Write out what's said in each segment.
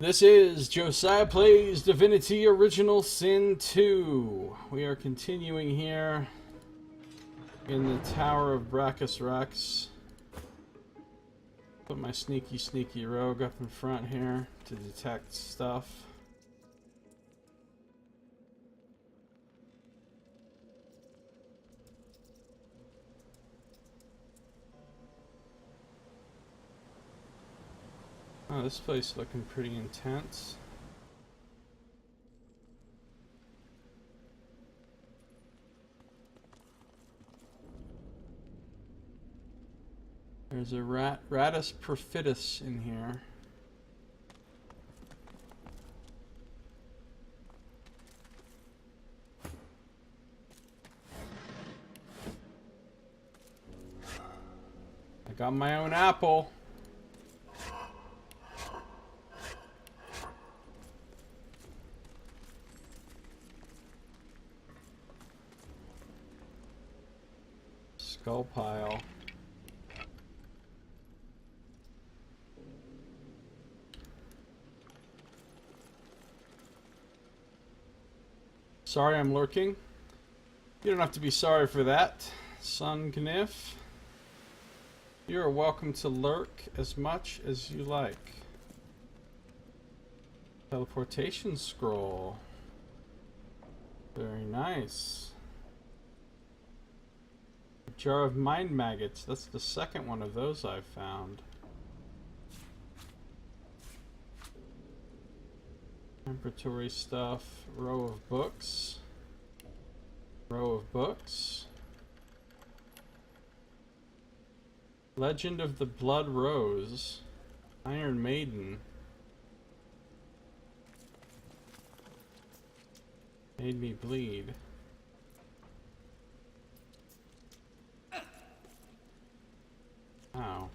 This is Josiah Plays Divinity Original Sin 2. We are continuing here in the Tower of Brachus Rex. Put my sneaky rogue up in front here to detect stuff. Oh, this place looking pretty intense. There's a Ratus perfidus in here. I got my own apple. Skull pile. Sorry I'm lurking. You don't have to be sorry for that, Son Gniff. You are welcome to lurk as much as you like. Teleportation scroll. Very nice. Jar of mind maggots. That's the second one of those I've found. Temperatory stuff. Row of books. Row of books. Legend of the Blood Rose. Iron Maiden. Made me bleed. Ow.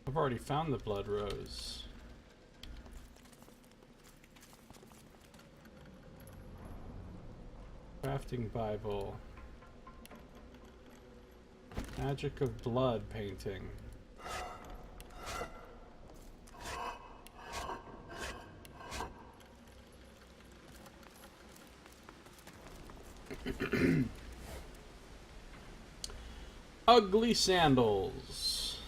I've already found the blood rose. Crafting Bible. Magic of blood painting. Ugly sandals.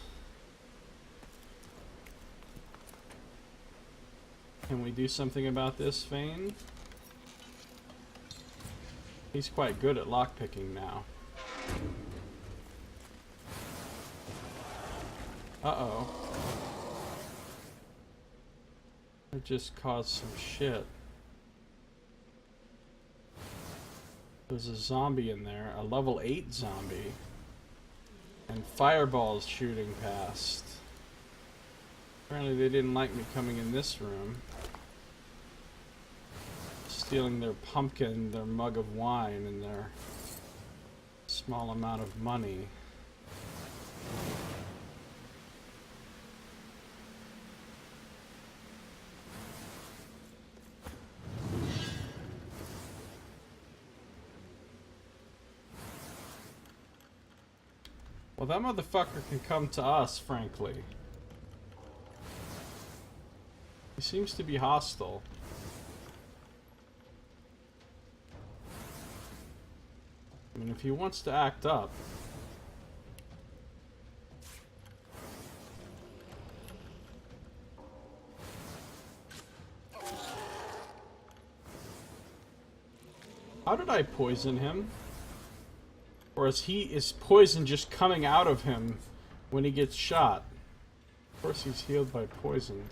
Can we do something about this, Fane? He's quite good at lockpicking now. Uh-oh. That just caused some shit. There's a zombie in there, a level 8 zombie. And fireballs shooting past. Apparently they didn't like me coming in this room. Stealing their pumpkin, their mug of wine, and their small amount of money. Well, that motherfucker can come to us, frankly. He seems to be hostile. I mean, if he wants to act up. How did I poison him? Or is poison just coming out of him when he gets shot? Of course he's healed by poisoned.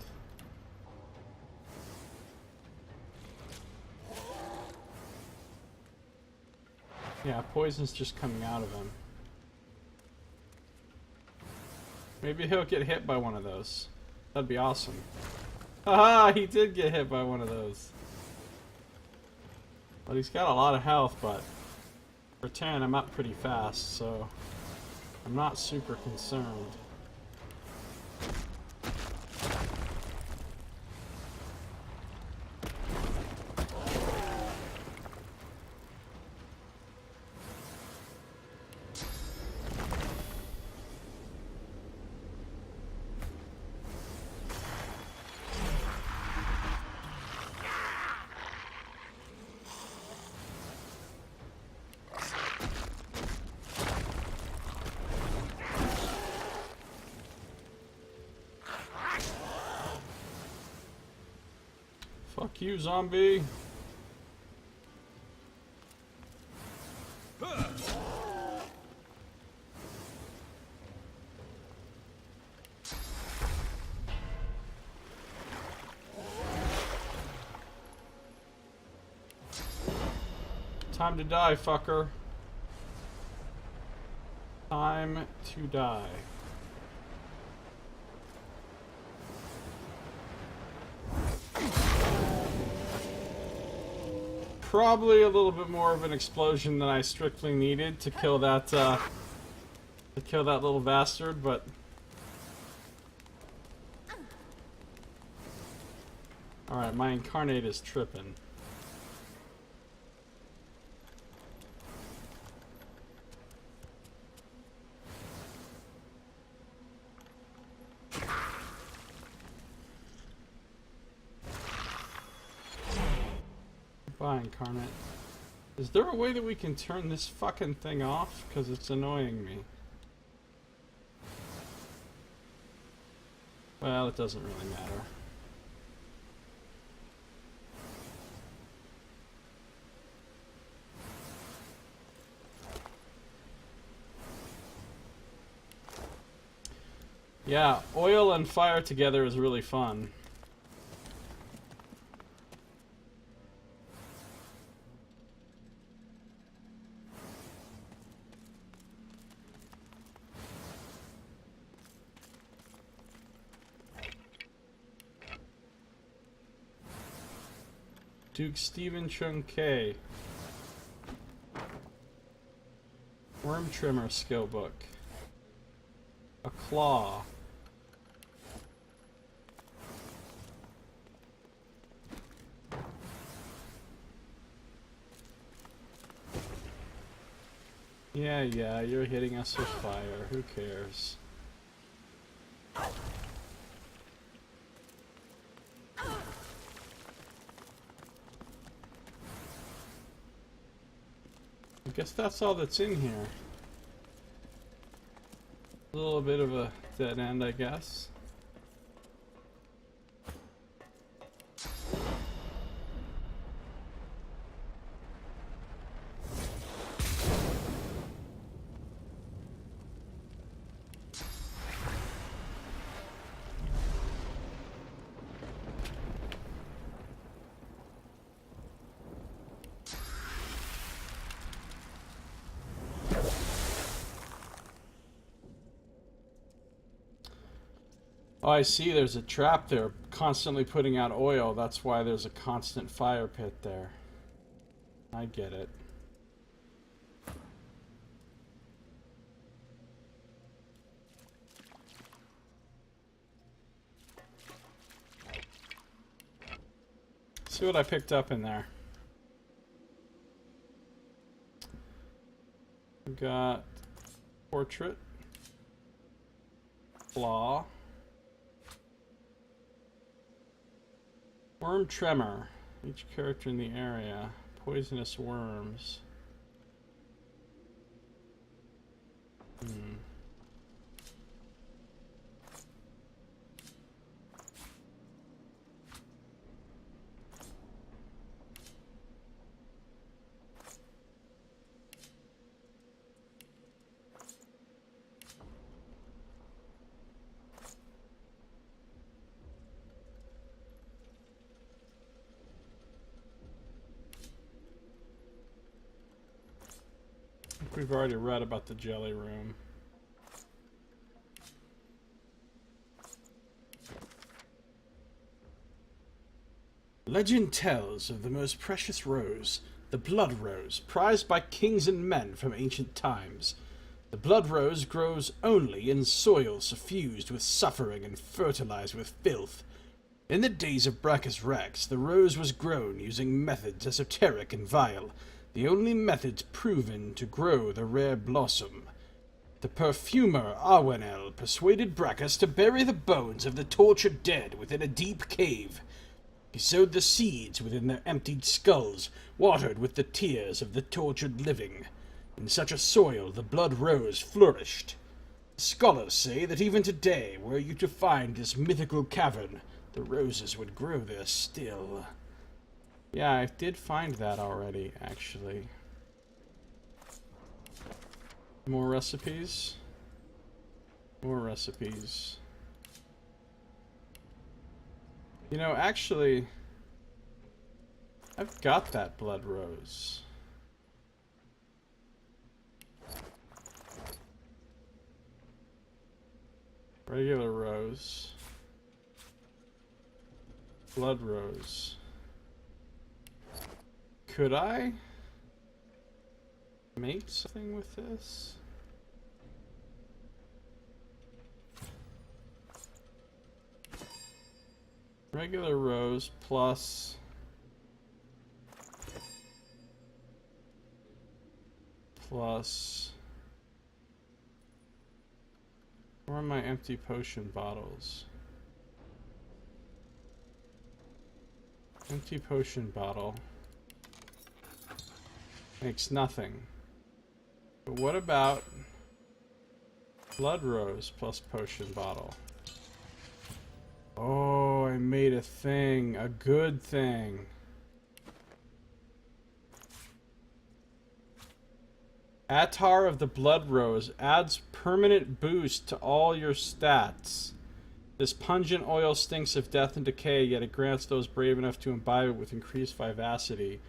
Yeah, poison's just coming out of him. Maybe he'll get hit by one of those. That'd be awesome. Haha, he did get hit by one of those. But he's got a lot of health, but for tearing him up pretty fast, so I'm not super concerned. Fuck you, zombie. Time to die, fucker. Time to die. Probably a little bit more of an explosion than I strictly needed to kill that little bastard, but alright, my incarnate is tripping. Bye, incarnate. Is there a way that we can turn this fucking thing off? Because it's annoying me. Well, it doesn't really matter. Yeah, oil and fire together is really fun. Duke Stephen Chung K. Worm Trimmer Skill Book. A claw. Yeah, you're hitting us with fire. Who cares? I guess that's all that's in here. A little bit of a dead end, I guess. Oh, I see, there's a trap there, constantly putting out oil. That's why there's a constant fire pit there. I get it. See what I picked up in there. We got portrait, claw, worm tremor. Each character in the area. Poisonous worms. We've already read about the jelly room. Legend tells of the most precious rose, the blood rose, prized by kings and men from ancient times. The blood rose grows only in soil suffused with suffering and fertilized with filth. In the days of Bracchus Rex, the rose was grown using methods esoteric and vile, the only methods proven to grow the rare blossom. The perfumer Arwenel persuaded Bracchus to bury the bones of the tortured dead within a deep cave. He sowed the seeds within their emptied skulls, watered with the tears of the tortured living. In such a soil the blood rose flourished. Scholars say that even today, were you to find this mythical cavern, the roses would grow there still. Yeah, I did find that already, actually. More recipes. More recipes. You know, actually, I've got that blood rose. Regular rose. Blood rose. Could I make something with this? Regular rose plus where are my empty potion bottles? Empty potion bottle makes nothing. But what about blood rose plus potion bottle? Oh, I made a thing, a good thing. Attar of the Blood Rose adds permanent boost to all your stats. This pungent oil stinks of death and decay, yet it grants those brave enough to imbibe it with increased vivacity.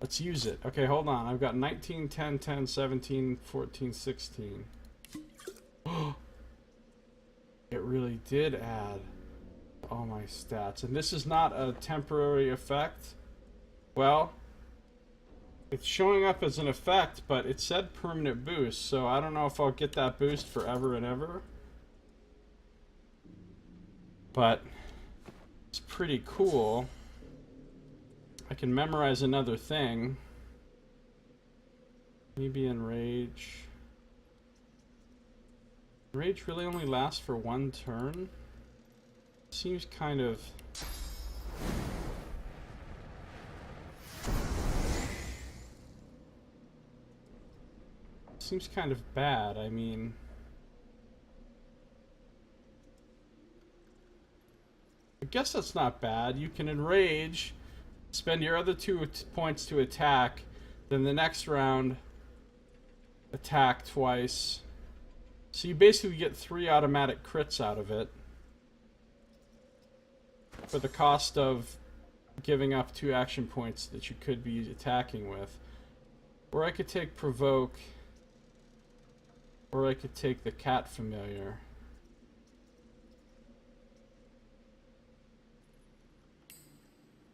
Let's use it. Okay, hold on. I've got 19, 10, 10, 17, 14, 16. It really did add all my stats. And this is not a temporary effect. Well, it's showing up as an effect, but it said permanent boost, so I don't know if I'll get that boost forever and ever. But it's pretty cool. I can memorize another thing. Maybe enrage. Rage really only lasts for one turn? Seems kind of... Seems kind of bad. I mean... I guess that's not bad. You can enrage, spend your other 2 points to attack, then the next round attack twice. So you basically get 3 automatic crits out of it for the cost of giving up 2 action points that you could be attacking with. Or I could take Provoke, or I could take the Cat Familiar.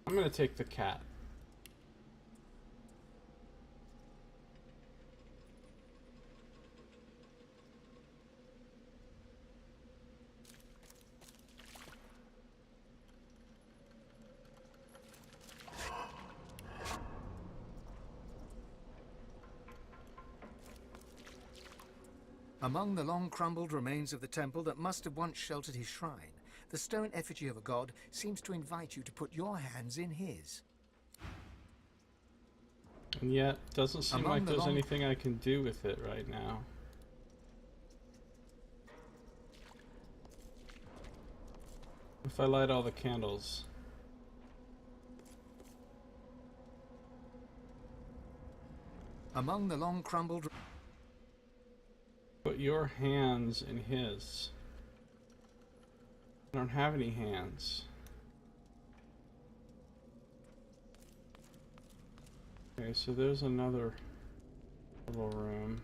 I'm gonna take the cat. Among the long crumbled remains of the temple that must have once sheltered his shrine, the stone effigy of a god seems to invite you to put your hands in his. And yet, doesn't seem like there's anything I can do with it right now. If I light all the candles. Among the long crumbled... Put your hands in his. I don't have any hands. Okay, so there's another little room.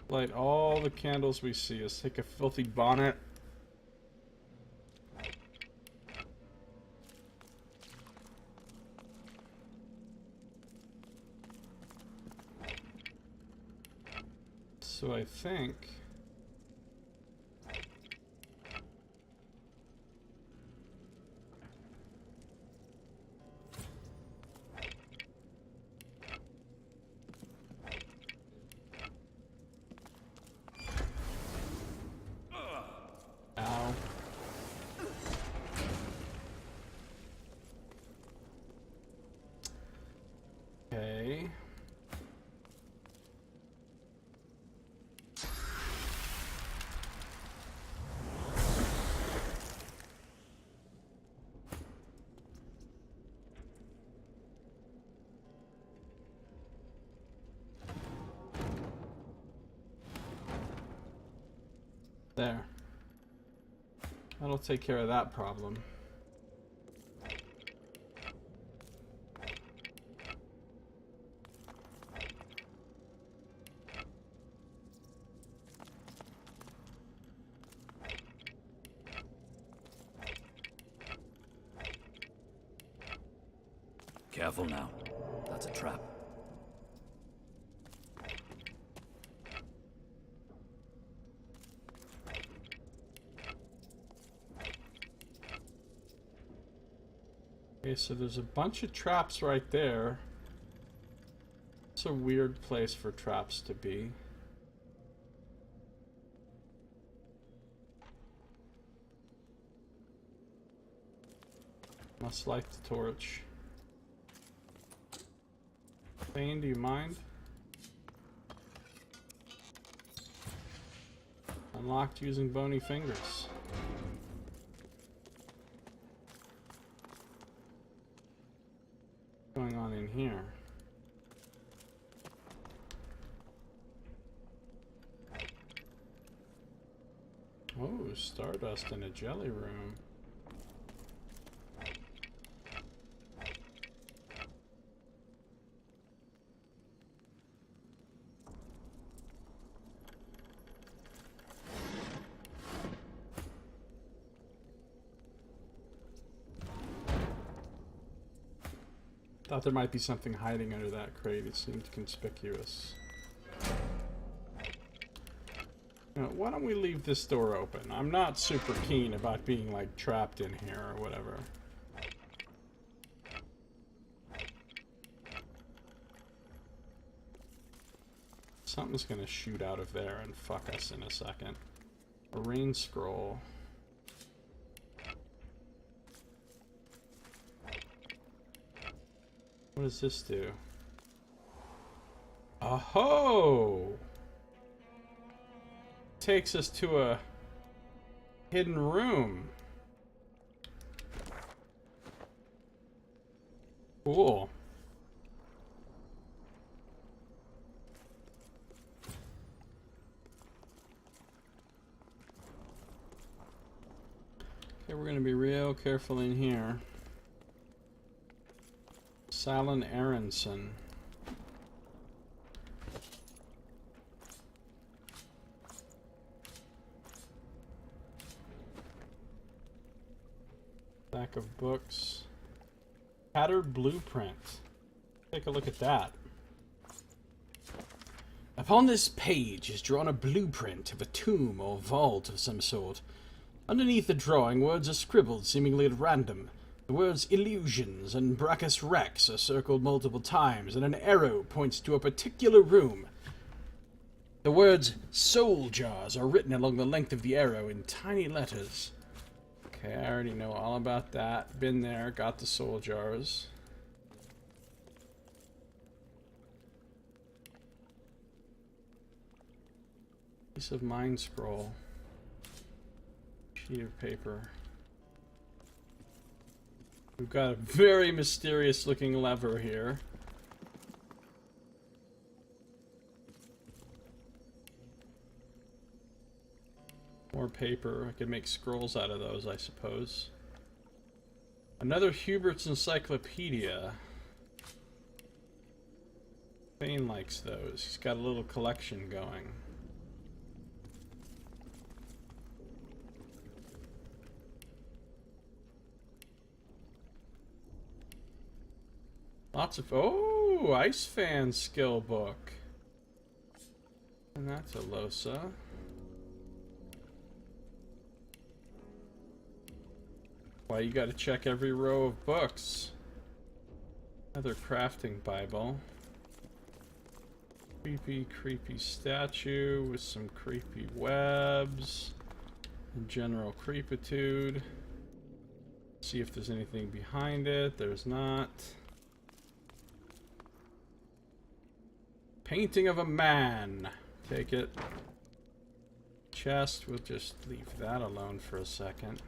Light all the candles we see. Let's take a filthy bonnet. So I think... Ow. Okay. There. That'll take care of that problem. Careful now. That's a trap. Okay, so there's a bunch of traps right there. It's a weird place for traps to be. Must light the torch. Thane, do you mind? Unlocked using bony fingers. What's going on in here? Oh, stardust in a jelly room. Thought there might be something hiding under that crate. It seemed conspicuous. Now, why don't we leave this door open? I'm not super keen about being, like, trapped in here or whatever. Something's gonna shoot out of there and fuck us in a second. A rain scroll. What does this do? Oh! Takes us to a hidden room. Cool. Okay, we're gonna be real careful in here. Salin Aronson. Stack of books. Tattered blueprint. Take a look at that. Upon this page is drawn a blueprint of a tomb or vault of some sort. Underneath the drawing, words are scribbled seemingly at random. The words illusions and Brachus Rex are circled multiple times, and an arrow points to a particular room. The words soul jars are written along the length of the arrow in tiny letters. Okay, I already know all about that. Been there, got the soul jars. Piece of mind scroll. Sheet of paper. We've got a very mysterious looking lever here. More paper. I could make scrolls out of those, I suppose. Another Hubert's Encyclopedia. Thane likes those. He's got a little collection going. Lots of... Oh! Ice Fan skill book. And that's a Losa. Why, you gotta check every row of books. Another crafting Bible. Creepy statue with some creepy webs. And general creepitude. See if there's anything behind it. There's not. Painting of a man. Take it. Chest, we'll just leave that alone for a second.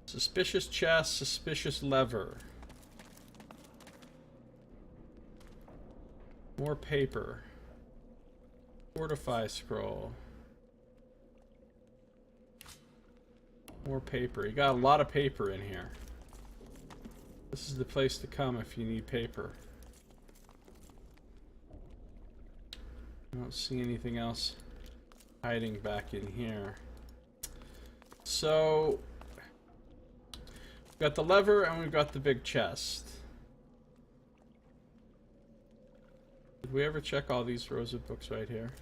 Suspicious chest, suspicious lever. More paper. Fortify scroll. More paper. You got a lot of paper in here. This is the place to come if you need paper. I don't see anything else hiding back in here. So, we've got the lever and we've got the big chest. Did we ever check all these rows of books right here?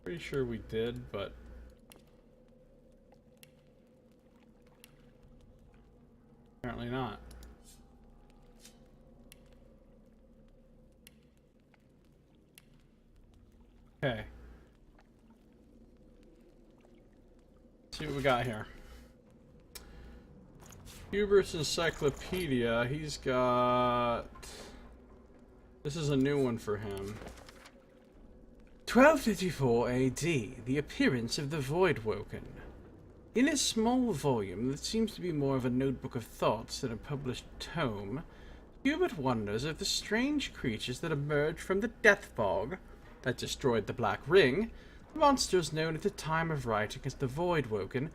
Pretty sure we did, but apparently not. Okay. See what we got here. Hubert's Encyclopedia. He's got... This is a new one for him. 1254 AD. The appearance of the Voidwoken. In a small volume that seems to be more of a notebook of thoughts than a published tome, Hubert wonders if the strange creatures that emerged from the Death Fog that destroyed the Black Ring, the monsters known at the time of writing as the Voidwoken,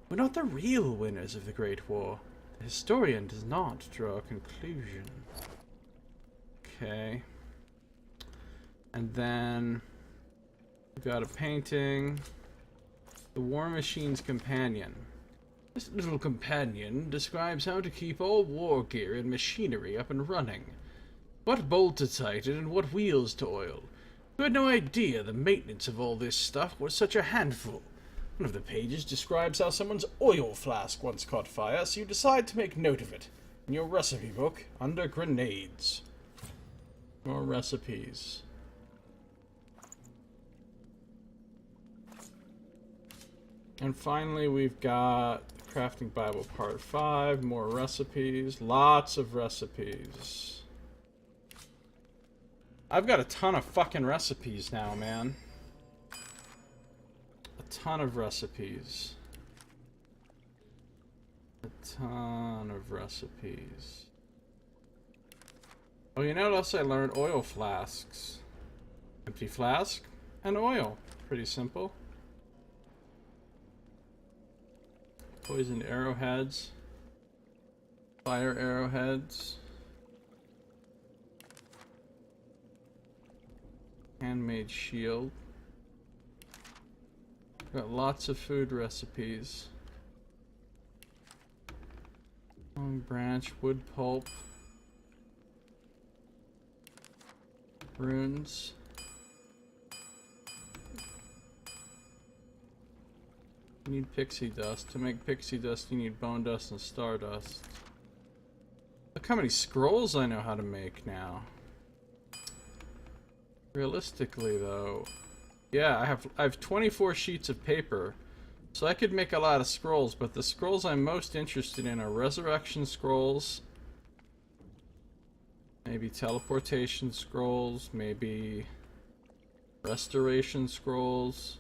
were not the real winners of the Great War. The historian does not draw a conclusion. Okay. And then we've got a painting. The War Machine's Companion. This little companion describes how to keep all war gear and machinery up and running. What bolt to tighten and what wheels to oil. Who had no idea the maintenance of all this stuff was such a handful. One of the pages describes how someone's oil flask once caught fire, so you decide to make note of it in your recipe book under grenades. More recipes. And finally we've got Crafting Bible Part 5, more recipes, lots of recipes. I've got a ton of fucking recipes now, man. A ton of recipes. A ton of recipes. Oh, you know what else I learned? Oil flasks. Empty flask and oil. Pretty simple. Poisoned arrowheads. Fire arrowheads. Handmade shield. Got lots of food recipes. Long branch, wood pulp. Runes. You need pixie dust. To make pixie dust you need bone dust and stardust. Look how many scrolls I know how to make now. Realistically though, yeah, I have 24 sheets of paper, so I could make a lot of scrolls, but the scrolls I'm most interested in are resurrection scrolls, maybe teleportation scrolls, maybe restoration scrolls.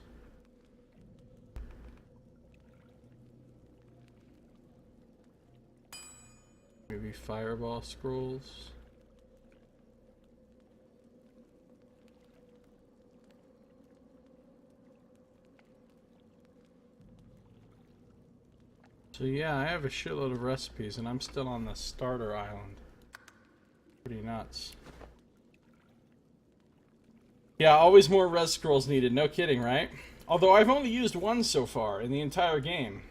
Maybe fireball scrolls. So yeah, I have a shitload of recipes and I'm still on the starter island. Pretty nuts. Yeah, always more res scrolls needed, no kidding, right? Although I've only used one so far in the entire game.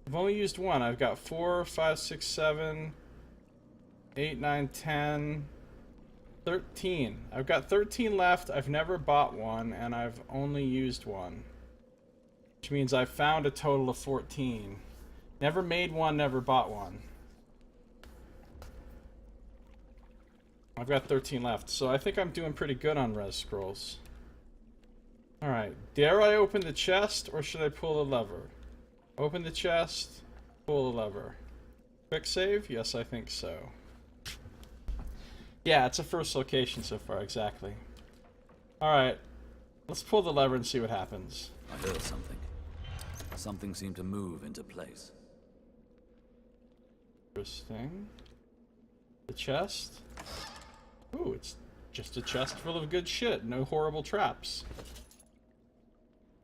I've only used one. I've got 4, 5, 6, 7, 8, 9, 10, 13. I've got 13 left. I've never bought one and I've only used one. Which means I've found a total of 14. Never made one, never bought one. I've got 13 left, so I think I'm doing pretty good on res scrolls. Alright, dare I open the chest or should I pull the lever? Open the chest, pull the lever. Quick save? Yes, I think so. Yeah, it's a first location so far, exactly. Alright, let's pull the lever and see what happens. I heard something. Something seemed to move into place. Interesting. The chest? Ooh, it's just a chest full of good shit. No horrible traps.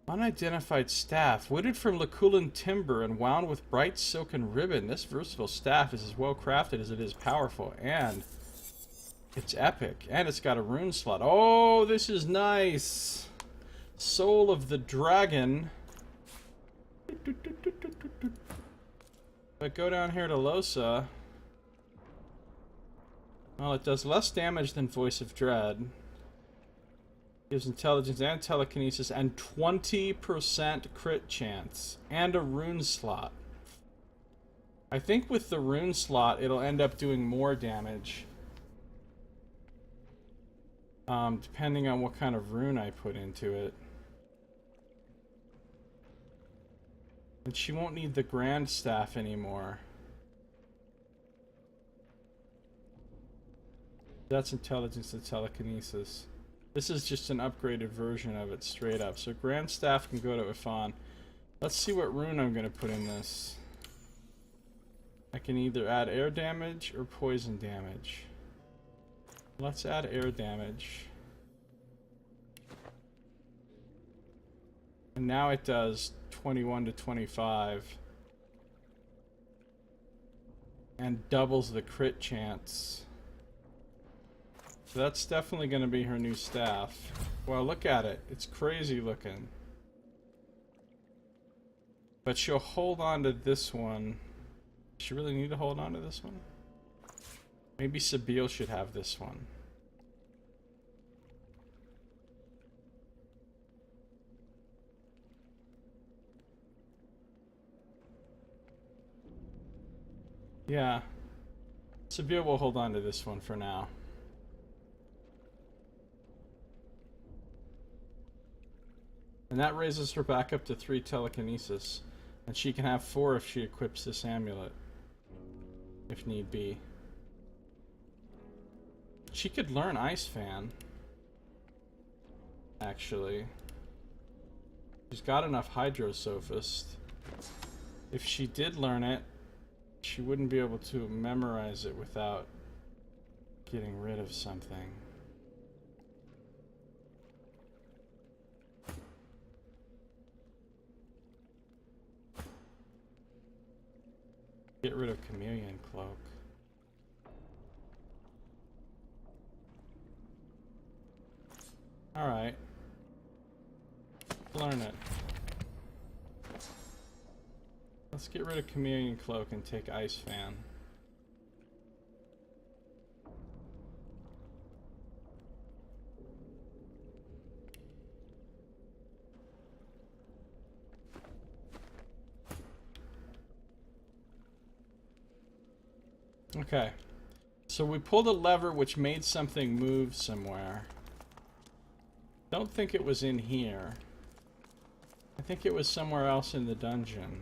Unidentified staff, wooded from Laculan timber and wound with bright silken ribbon. This versatile staff is as well crafted as it is powerful, and it's epic. And it's got a rune slot. Oh, this is nice. Soul of the Dragon. But go down here to Losa. Well, it does less damage than Voice of Dread. Gives intelligence and telekinesis and 20% crit chance. And a rune slot. I think with the rune slot, it'll end up doing more damage. Depending on what kind of rune I put into it. And she won't need the Grand Staff anymore. That's intelligence and telekinesis. This is just an upgraded version of it, straight up. So Grand Staff can go to Ifan. Let's see what rune I'm going to put in this. I can either add air damage or poison damage. Let's add air damage. And now it does 21 to 25. And doubles the crit chance. So that's definitely going to be her new staff. Well, look at it. It's crazy looking. But she'll hold on to this one. Does she really need to hold on to this one? Maybe Sabine should have this one. Yeah. Sabine will hold on to this one for now. And that raises her back up to 3 telekinesis. And she can have 4 if she equips this amulet. If need be. She could learn Ice Fan. Actually. She's got enough Hydro Sophist. If she did learn it, she wouldn't be able to memorize it without getting rid of something. Get rid of Chameleon Cloak. Alright. Learn it. Let's get rid of Chameleon Cloak and take Ice Fan. Okay. So we pulled a lever which made something move somewhere. Don't think it was in here. I think it was somewhere else in the dungeon.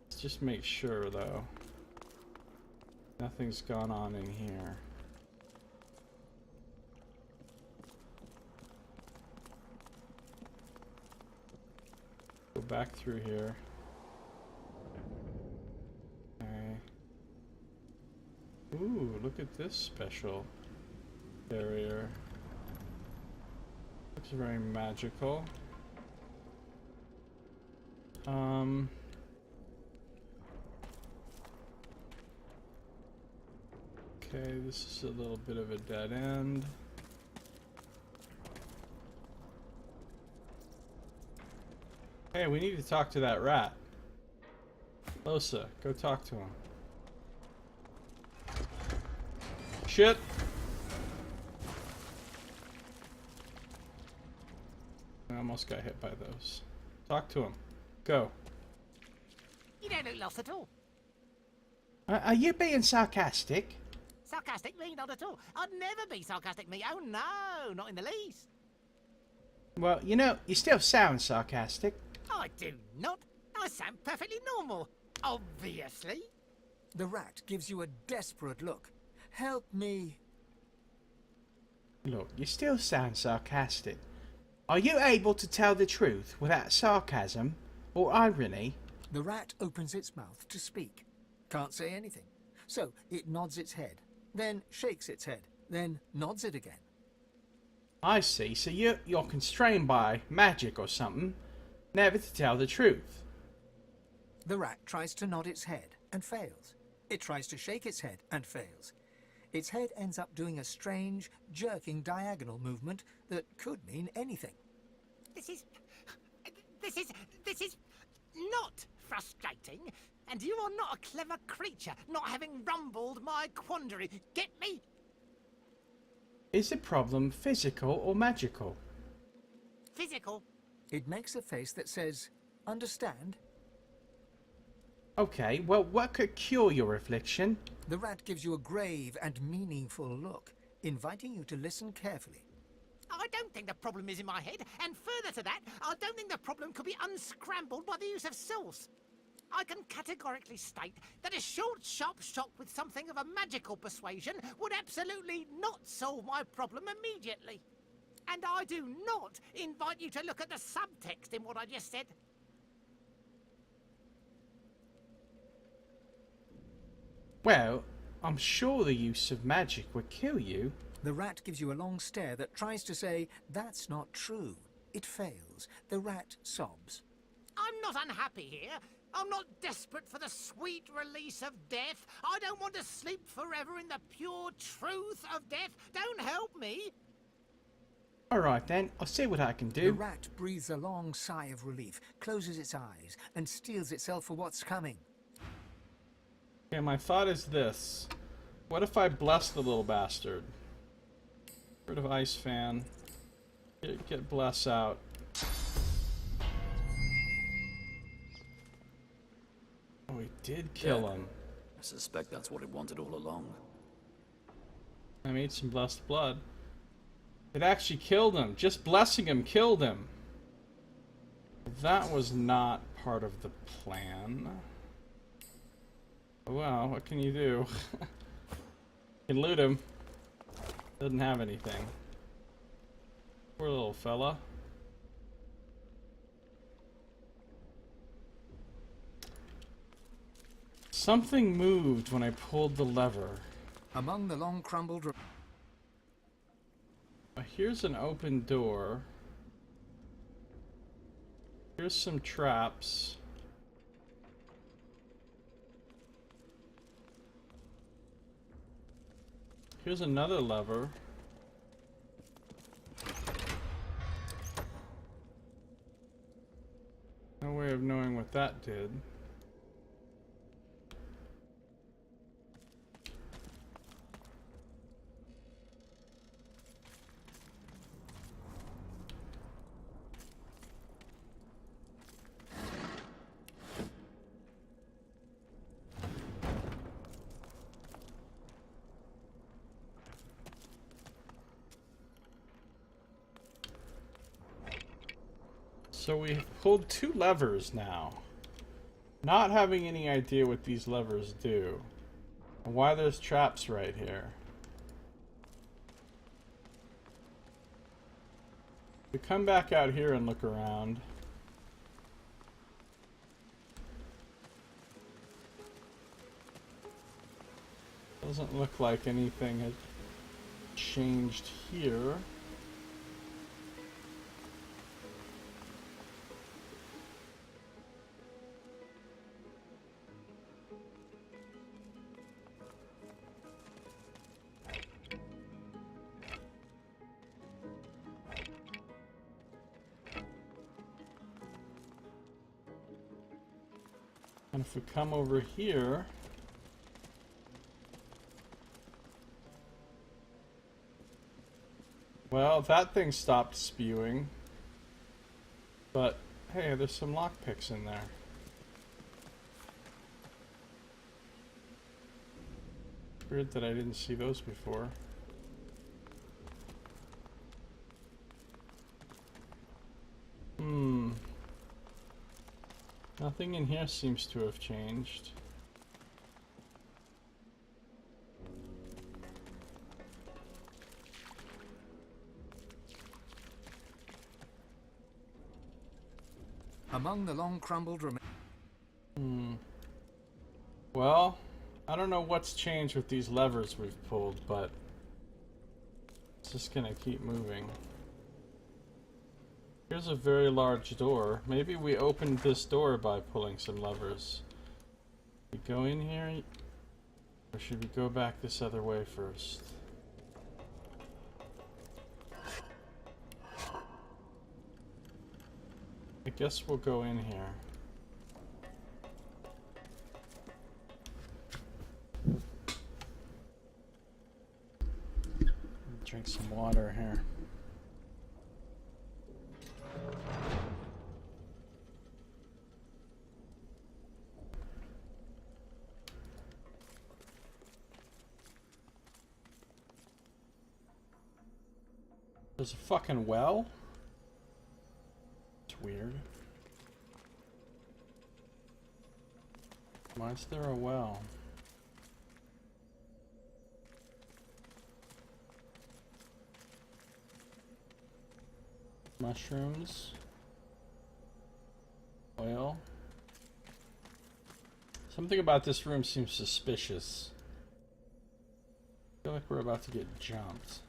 Let's just make sure, though. Nothing's gone on in here. Go back through here. Okay. Ooh, look at this special barrier. Looks very magical. Okay, this is a little bit of a dead end. Hey, we need to talk to that rat. Losa, go talk to him. Shit! I almost got hit by those. Talk to him. Go. You don't look lost at all. Are you being sarcastic? Sarcastic me? Not at all. I'd never be sarcastic me. Oh no, not in the least. Well, you know, you still sound sarcastic. I do not. I sound perfectly normal. Obviously. The rat gives you a desperate look. Help me. Look, you still sound sarcastic. Are you able to tell the truth without sarcasm or irony? The rat opens its mouth to speak. Can't say anything. So it nods its head, then shakes its head, then nods it again. I see. So you're constrained by magic or something, never to tell the truth. The rat tries to nod its head and fails. It tries to shake its head and fails. Its head ends up doing a strange, jerking diagonal movement that could mean anything. This is not frustrating, and you are not a clever creature, not having rumbled my quandary. Get me? Is the problem physical or magical? Physical. It makes a face that says, understand? Okay, well, what could cure your affliction? The rat gives you a grave and meaningful look, inviting you to listen carefully. I don't think the problem is in my head, and further to that, I don't think the problem could be unscrambled by the use of sauce. I can categorically state that a short, sharp shock with something of a magical persuasion would absolutely not solve my problem immediately. And I do not invite you to look at the subtext in what I just said. Well, I'm sure the use of magic would kill you. The rat gives you a long stare that tries to say, that's not true. It fails. The rat sobs. I'm not unhappy here. I'm not desperate for the sweet release of death. I don't want to sleep forever in the pure truth of death. Don't help me. Alright then, I'll see what I can The do. rat breathes a long sigh of relief, closes its eyes, and steels itself for what's coming. Okay, my thought is this. What if I bless the little bastard? Rid of Ice Fan. Get Bless out. Oh, we did kill him. I suspect that's what it wanted all along. I made some blessed blood. It actually killed him. Just blessing him killed him. That was not part of the plan. Well, what can you do? You can loot him. Doesn't have anything. Poor little fella. Something moved when I pulled the lever. Among the long crumbled... Here's an open door. Here's some traps. Here's another lever. No way of knowing what that did. So we've pulled two levers now. Not having any idea what these levers do. And why there's traps right here. We come back out here and look around. Doesn't look like anything has changed here. And if we come over here, well, that thing stopped spewing. But hey, there's some lockpicks in there. Weird that I didn't see those before. Nothing in here seems to have changed. Among the long crumbled Well, I don't know what's changed with these levers we've pulled, but it's just gonna keep moving. Here's a very large door. Maybe we opened this door by pulling some levers. We go in here, or should we go back this other way first? I guess we'll go in here. Drink some water here. There's a fucking well? It's weird. Why is there a well? Mushrooms. Oil. Something about this room seems suspicious. I feel like we're about to get jumped.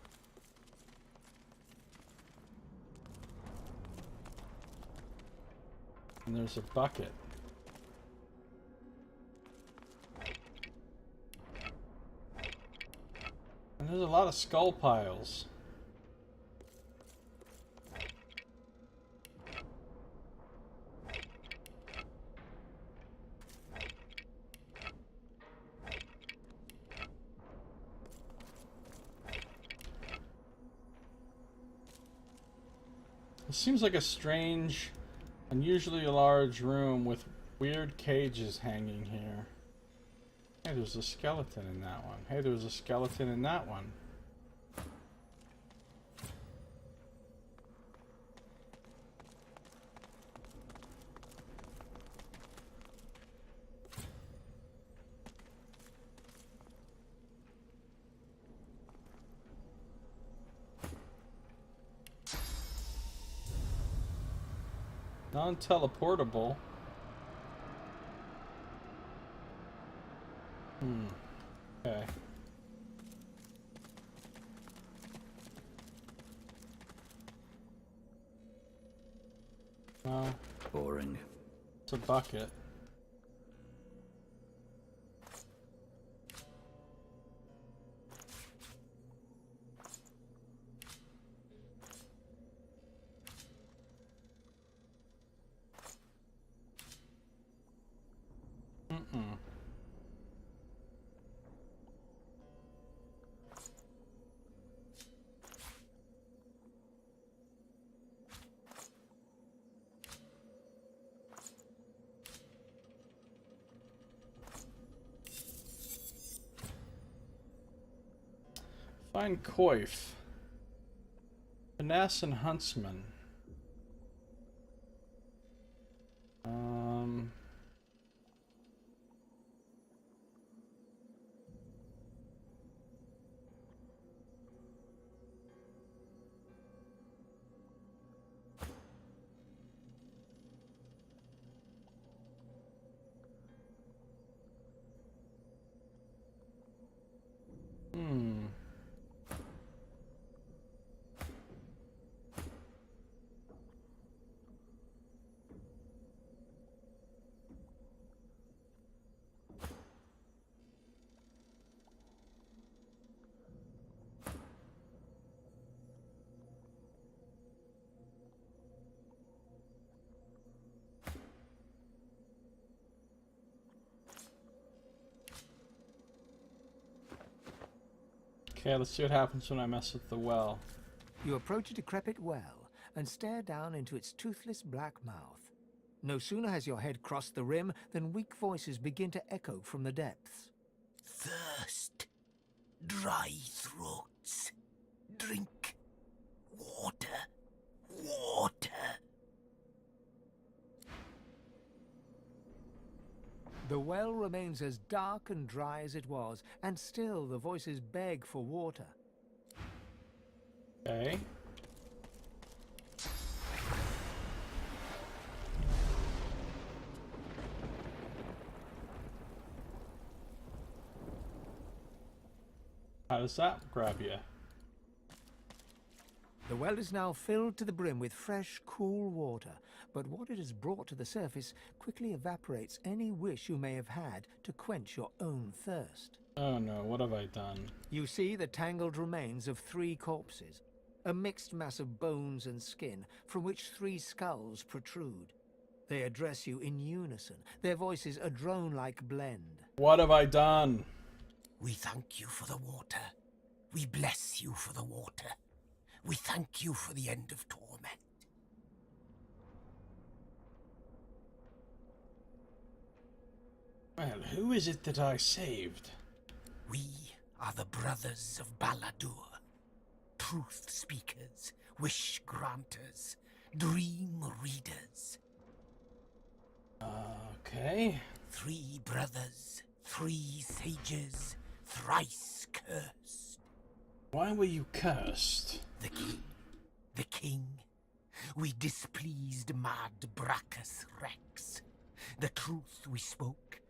And there's a bucket. And there's a lot of skull piles. It seems like a strange, unusually large room with weird cages hanging here. Hey, there's a skeleton in that one. Hey, there's a skeleton in that one. Non-teleportable. Okay. Well, Boring. it's a bucket. Find Coif. Finesse and Huntsman. Okay, let's see what happens when I mess with the well. You approach a decrepit well and stare down into its toothless black mouth. No sooner has your head crossed the rim than weak voices begin to echo from the depths. Thirst, dry throats, drink, water, water. The well remains as dark and dry as it was, and still the voices beg for water. Okay. How does that grab you? The well is now filled to the brim with fresh, cool water, but what it has brought to the surface quickly evaporates any wish you may have had to quench your own thirst. Oh no, what have I done? You see the tangled remains of 3 corpses, a mixed mass of bones and skin from which 3 skulls protrude. They address you in unison, their voices a drone-like blend. What have I done? We thank you for the water. We bless you for the water. We thank you for the end of torment. Well, who is it that I saved? We are the brothers of Baladur. Truth speakers, wish granters, dream readers. Okay. 3 brothers, 3 sages, thrice cursed. Why were you cursed? The king, the king. We displeased mad Brachus Rex. The truth we spoke,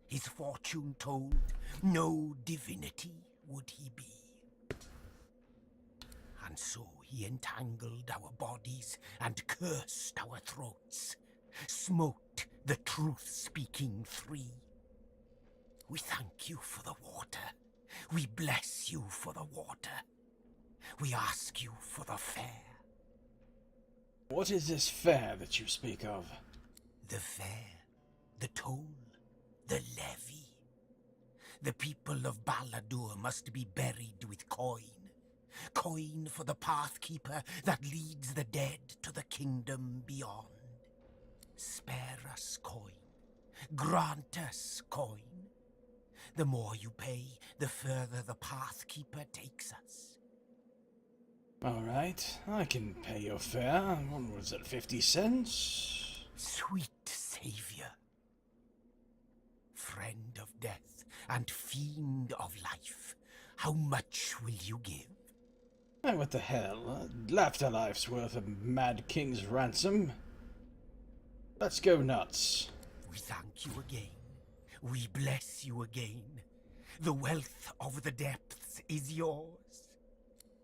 his fortune told, no divinity would he be. And so he entangled our bodies and cursed our throats, smote the truth-speaking 3. We thank you for the water. We bless you for the water. We ask you for the fare. What is this fare that you speak of? The fare, the toll, the levy. The people of Baladur must be buried with coin. Coin for the pathkeeper that leads the dead to the kingdom beyond. Spare us coin. Grant us coin. The more you pay, the further the pathkeeper takes us. Alright, I can pay your fare. What was it, 50 cents? Sweet savior, friend of death and fiend of life, how much will you give? Hey, what the hell? Laughter life's worth a mad king's ransom. Let's go nuts. We thank you again. We bless you again. The wealth of the depths is yours.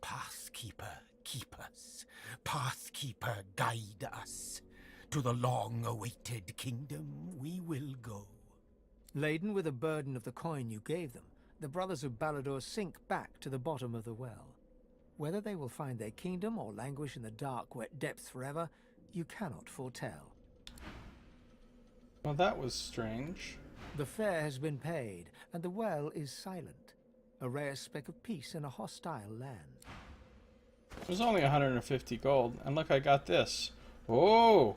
Pathkeeper, keep us. Pathkeeper, guide us. To the long-awaited kingdom we will go. Laden with the burden of the coin you gave them, the brothers of Baladur sink back to the bottom of the well. Whether they will find their kingdom or languish in the dark, wet depths forever, you cannot foretell. Well, that was strange. The fare has been paid, and the well is silent, a rare speck of peace in a hostile land. It was only 150 gold, and look, I got this. Oh!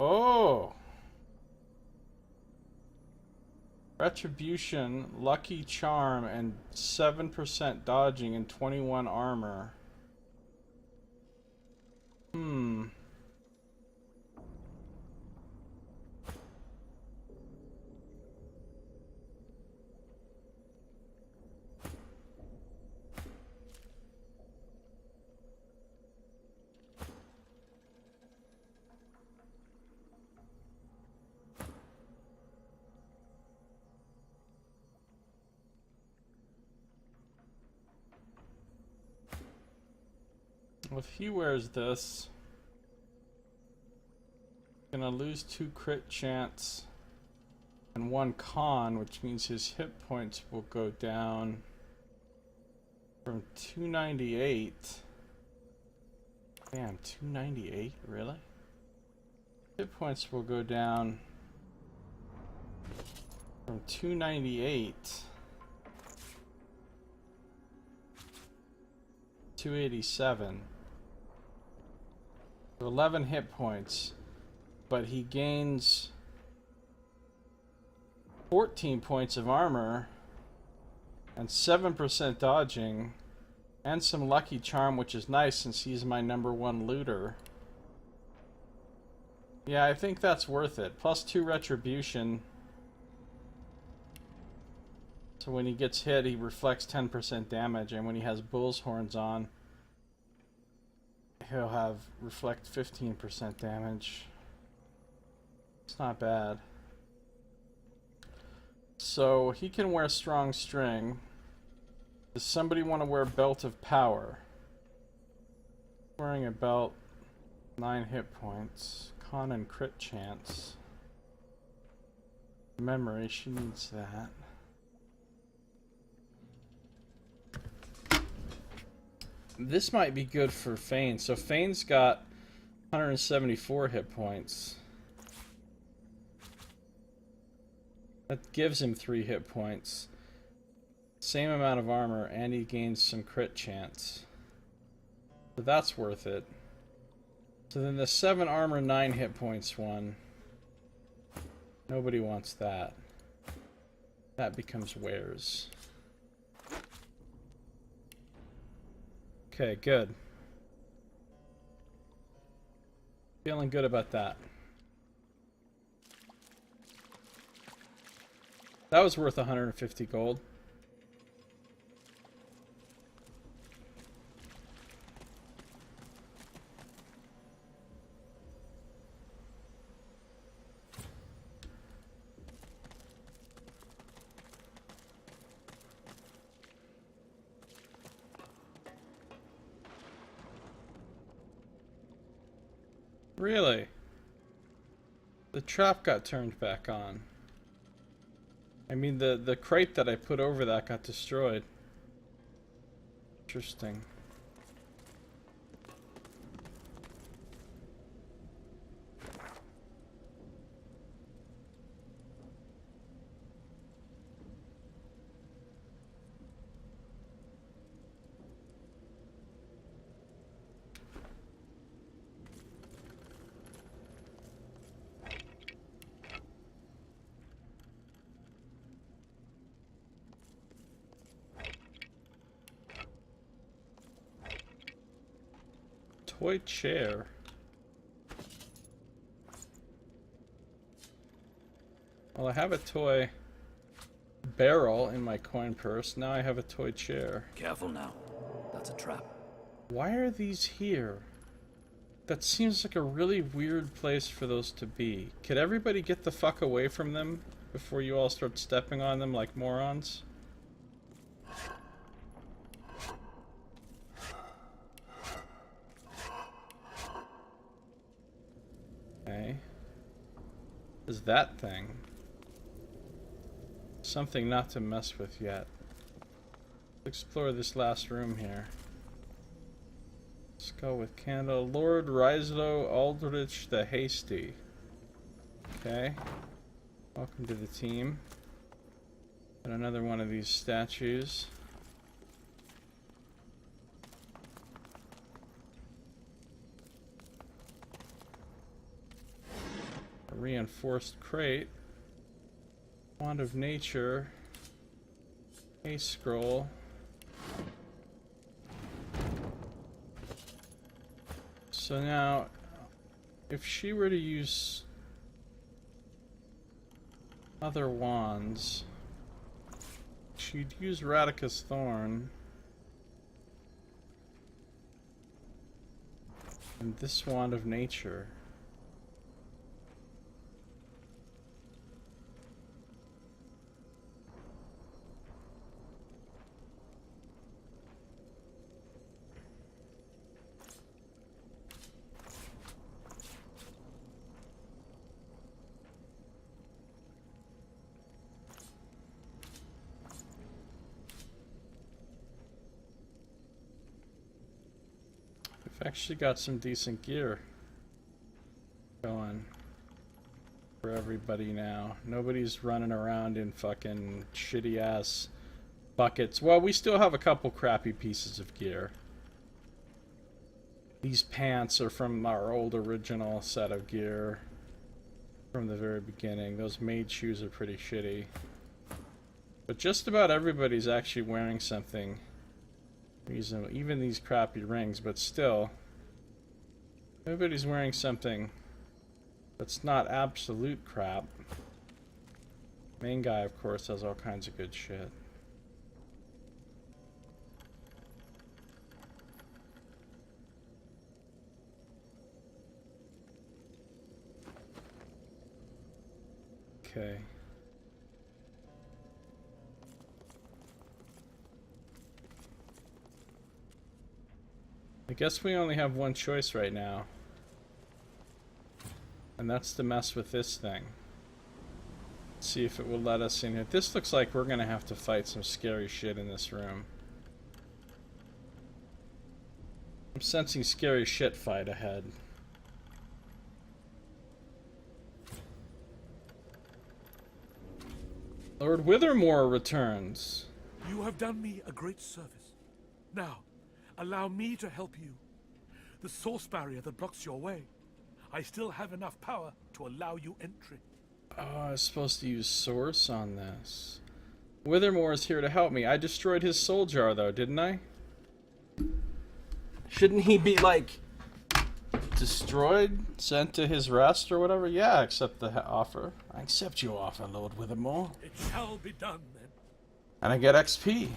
Oh! Retribution, Lucky Charm, and 7% dodging and 21 armor. Well, if he wears this, gonna lose 2 crit chance and 1 con, which means his hit points will go down from 298. Damn, 298? Really? Hit points will go down from 298 to 287. 11 hit points, but he gains 14 points of armor and 7% dodging and some lucky charm, which is nice since he's my #1 looter. Yeah, I think that's worth it. Plus 2 retribution. So when he gets hit, he reflects 10% damage, and when he has bull's horns on, he'll have reflect 15% damage. It's not bad. So he can wear strong string. Does somebody want to wear Belt of Power? Wearing a belt, 9 hit points. Con and crit chance. Memory, she needs that. This might be good for Fane. So Fane's got 174 hit points. That gives him 3 hit points. Same amount of armor, and he gains some crit chance. So that's worth it. So then the 7 armor, 9 hit points one. Nobody wants that. That becomes wares. Okay, good. Feeling good about that. That was worth 150 gold. Really? The trap got turned back on. I mean, the crate that I put over that got destroyed. Interesting. Toy chair. Well, I have a toy barrel in my coin purse. Now I have a toy chair. Careful now. That's a trap. Why are these here? That seems like a really weird place for those to be. Could everybody get the fuck away from them before you all start stepping on them like morons? Okay. Is that thing? Something not to mess with yet. Let's explore this last room here. Let's go with candle. Lord Rislo Aldrich the Hasty. Okay. Welcome to the team. And another one of these statues. A reinforced crate. Wand of Nature. A scroll. So now, if she were to use other wands, she'd use Radica's Thorn. And this Wand of Nature. I've actually got some decent gear going for everybody now. Nobody's running around in fucking shitty ass buckets. Well, we still have a couple crappy pieces of gear. These pants are from our old original set of gear from the very beginning. Those maid shoes are pretty shitty. But just about everybody's actually wearing something reasonable. Even these crappy rings, but still. Everybody's wearing something that's not absolute crap. Main guy, of course, has all kinds of good shit. Okay. guess we only have one choice right now. And that's to mess with this thing. See if it will let us in here. This looks like we're gonna have to fight some scary shit in this room. I'm sensing scary shit fight ahead. Lord Withermore returns. You have done me a great service. Now, allow me to help you. The source barrier that blocks your way. I still have enough power to allow you entry. Oh, I was supposed to use source on this. Withermore is here to help me. I destroyed his soul jar, though, didn't I? Shouldn't he be, like, destroyed? Sent to his rest or whatever? Yeah, I accept the offer. I accept your offer, Lord Withermore. It shall be done, then. And I get XP.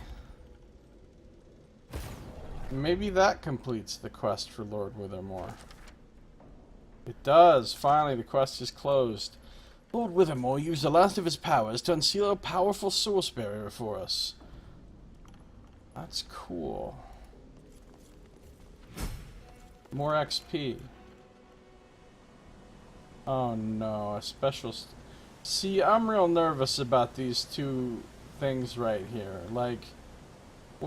Maybe that completes the quest for Lord Withermore. It does. Finally, the quest is closed. Lord Withermore used the last of his powers to unseal a powerful source barrier for us. That's cool. More XP. Oh no, a special... See, I'm real nervous about these two things right here. Like,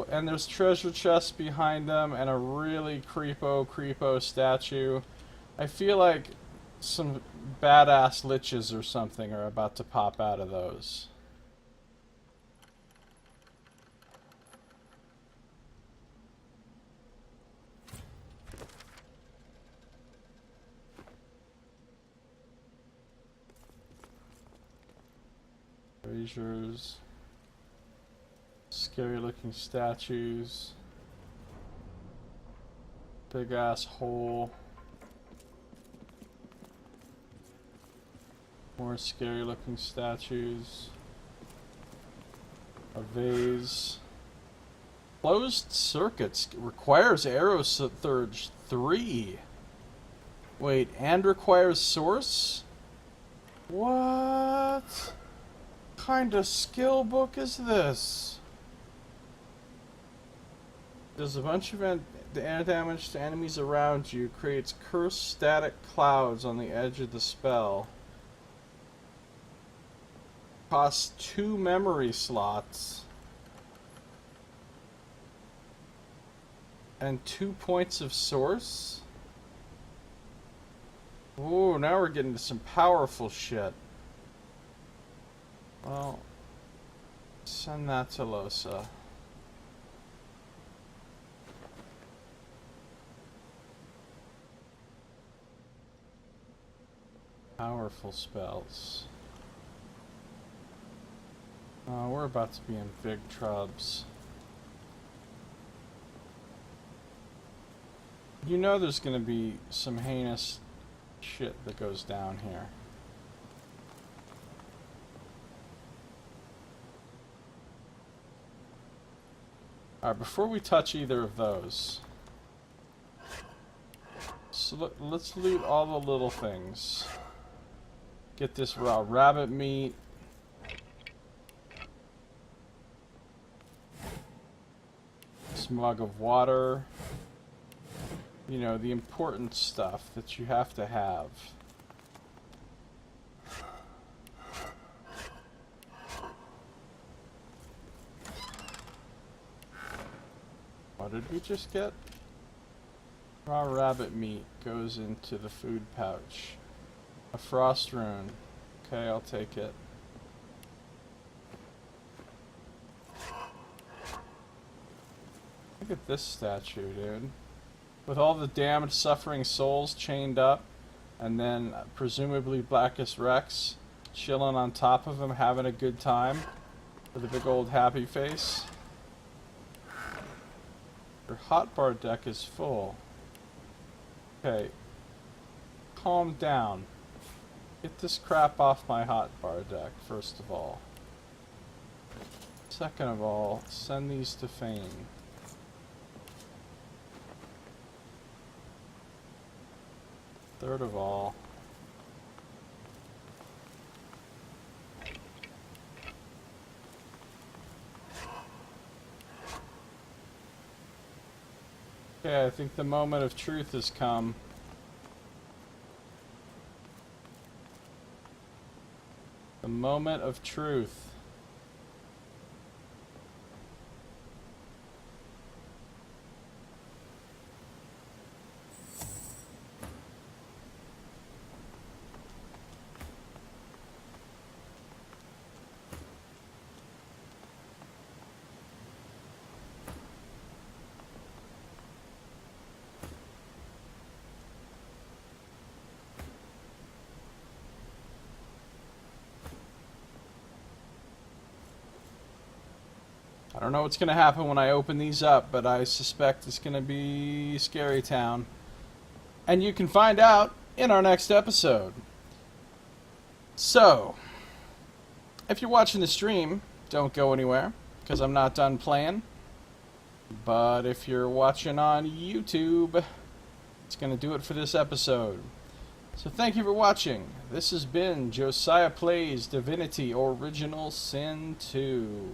and there's treasure chests behind them and a really creepo statue. I feel like some badass liches or something are about to pop out of those. Braziers. Scary looking statues. Big ass hole. More scary looking statues. A vase. Closed circuits requires arrow surge 3. Wait, and requires source? What kind of skill book is this? Does a bunch of air damage to enemies around you, creates cursed static clouds on the edge of the spell. Costs 2 memory slots. And 2 points of source? Ooh, now we're getting to some powerful shit. Well, send that to Losa. Powerful spells. Oh, we're about to be in big trubs. You know there's gonna be some heinous shit that goes down here. Alright, before we touch either of those, so let's loot all the little things. Get this raw rabbit meat. This mug of water. You know, the important stuff that you have to have. What did we just get? Raw rabbit meat goes into the food pouch. A frost rune. Okay, I'll take it. Look at this statue, dude. With all the damned suffering souls chained up, and then presumably Blackus Rex chilling on top of him having a good time with a big old happy face. Your hotbar deck is full. Okay. Calm down. Get this crap off my hotbar deck, first of all. Second of all, send these to Fane. Third of all, Okay, I think the moment of truth has come. The moment of truth. I don't know what's going to happen when I open these up, but I suspect it's going to be Scary Town. And you can find out in our next episode. So, if you're watching the stream, don't go anywhere, because I'm not done playing. But if you're watching on YouTube, it's going to do it for this episode. So thank you for watching. This has been Josiah Plays Divinity Original Sin 2.